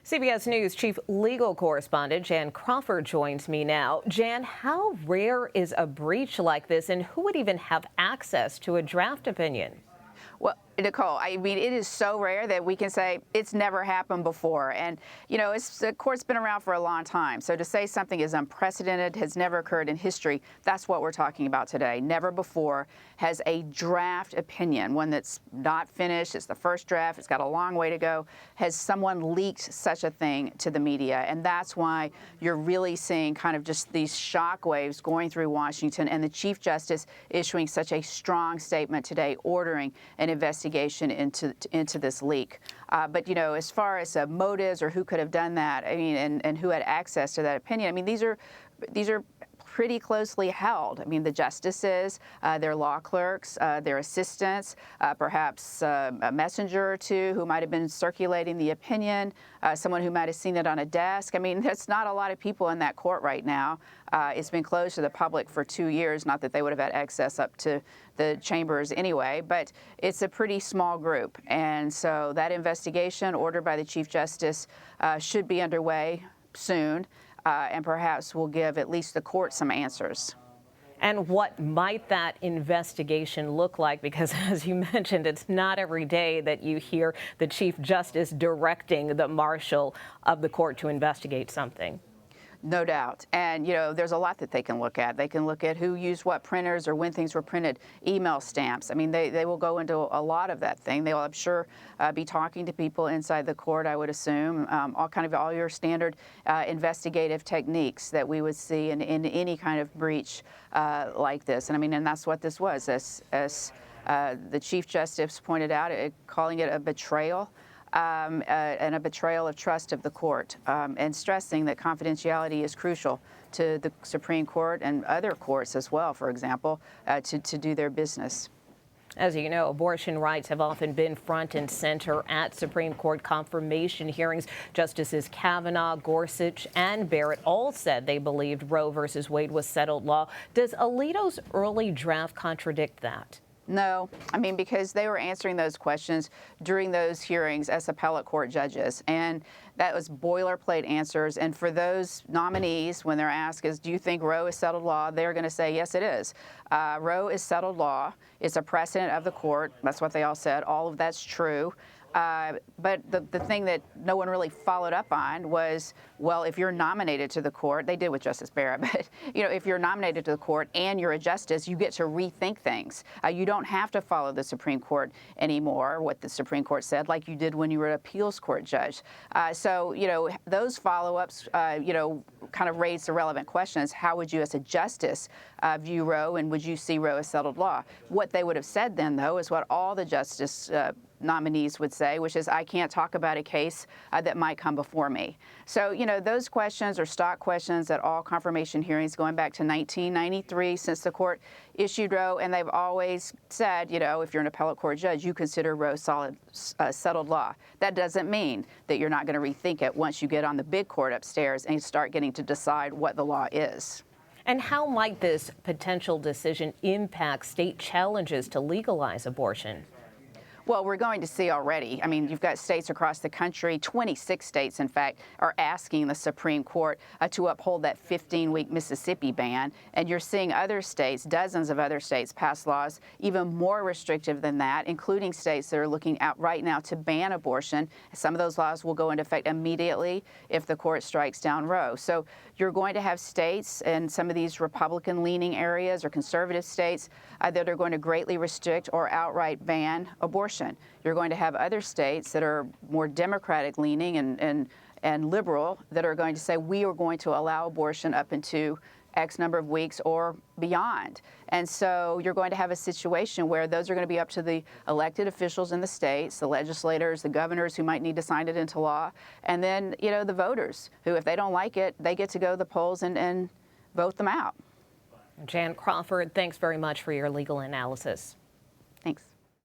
CBS News chief legal correspondent Jan Crawford joins me now. Jan, how rare is a breach like this, and who would even have access to a draft opinion? Well, Nicole, I mean, it is so rare that we can say it's never happened before. And, you know, the court's been around for a long time. So to say something is unprecedented, has never occurred in history, that's what we're talking about today. Never before has a draft opinion, one that's not finished, it's the first draft, it's got a long way to go, has someone leaked such a thing to the media. And that's why you're really seeing kind of just these shockwaves going through Washington and the Chief Justice issuing such a strong statement today ordering an investigation into this leak. But, you know, as far as motives or who could have done that, I mean, and who had access to that opinion, I mean, these are pretty closely held. I mean, the justices, their law clerks, their assistants, perhaps a messenger or two who might have been circulating the opinion, someone who might have seen it on a desk. I mean, there's not a lot of people in that court right now. It's been closed to the public for 2 years, not that they would have had access up to the chambers anyway, but it's a pretty small group. And so that investigation ordered by the Chief Justice should be underway soon. And perhaps will give at least the court some answers. And what might that investigation look like? Because as you mentioned, it's not every day that you hear the Chief Justice directing the marshal of the court to investigate something. No doubt. And, you know, there's a lot that they can look at. They can look at who used what printers or when things were printed, email stamps. I mean, they will go into a lot of that thing. They will, I'm sure, be talking to people inside the court, I would assume, all your standard investigative techniques that we would see in any kind of breach like this. And I mean, and that's what this was, as the Chief Justice pointed out, calling it a betrayal. And a betrayal of trust of the court, and stressing that confidentiality is crucial to the Supreme Court and other courts as well, for example, to do their business. As you know, abortion rights have often been front and center at Supreme Court confirmation hearings. Justices Kavanaugh, Gorsuch, and Barrett all said they believed Roe v. Wade was settled law. Does Alito's early draft contradict that? No, I mean, because they were answering those questions during those hearings as appellate court judges, and that was boilerplate answers. And for those nominees, when they're asked, do you think Roe is settled law, they're going to say, yes, it is. Roe is settled law. It's a precedent of the court. That's what they all said. All of that's true. But the thing that no one really followed up on was, well, if you're nominated to the court, they did with Justice Barrett, but, you know, if you're nominated to the court and you're a justice, you get to rethink things. You don't have to follow the Supreme Court anymore, what the Supreme Court said, like you did when you were an appeals court judge. So, you know, those follow-ups, you know, kind of raise the relevant questions. How would you as a justice view Roe, and would you see Roe as settled law? What they would have said then, though, is what all the justice nominees would say, which is, I can't talk about a case that might come before me. So, you know, those questions are stock questions at all confirmation hearings going back to 1993, since the court issued Roe, and they've always said, you know, if you're an appellate court judge, you consider Roe settled law. That doesn't mean that you're not going to rethink it once you get on the big court upstairs and you start getting to decide what the law is. And how might this potential decision impact state challenges to legalize abortion? Well, we're going to see already. I mean, you've got states across the country, 26 states, in fact, are asking the Supreme Court to uphold that 15-week Mississippi ban. And you're seeing other states, dozens of other states, pass laws even more restrictive than that, including states that are looking out right now to ban abortion. Some of those laws will go into effect immediately if the court strikes down Roe. So you're going to have states in some of these Republican-leaning areas or conservative states that are going to greatly restrict or outright ban abortion. You're going to have other states that are more Democratic leaning and liberal that are going to say, we are going to allow abortion up into X number of weeks or beyond. And so you're going to have a situation where those are going to be up to the elected officials in the states, the legislators, the governors who might need to sign it into law, and then, you know, the voters who, if they don't like it, they get to go to the polls and vote them out. Jan Crawford, thanks very much for your legal analysis. Thanks.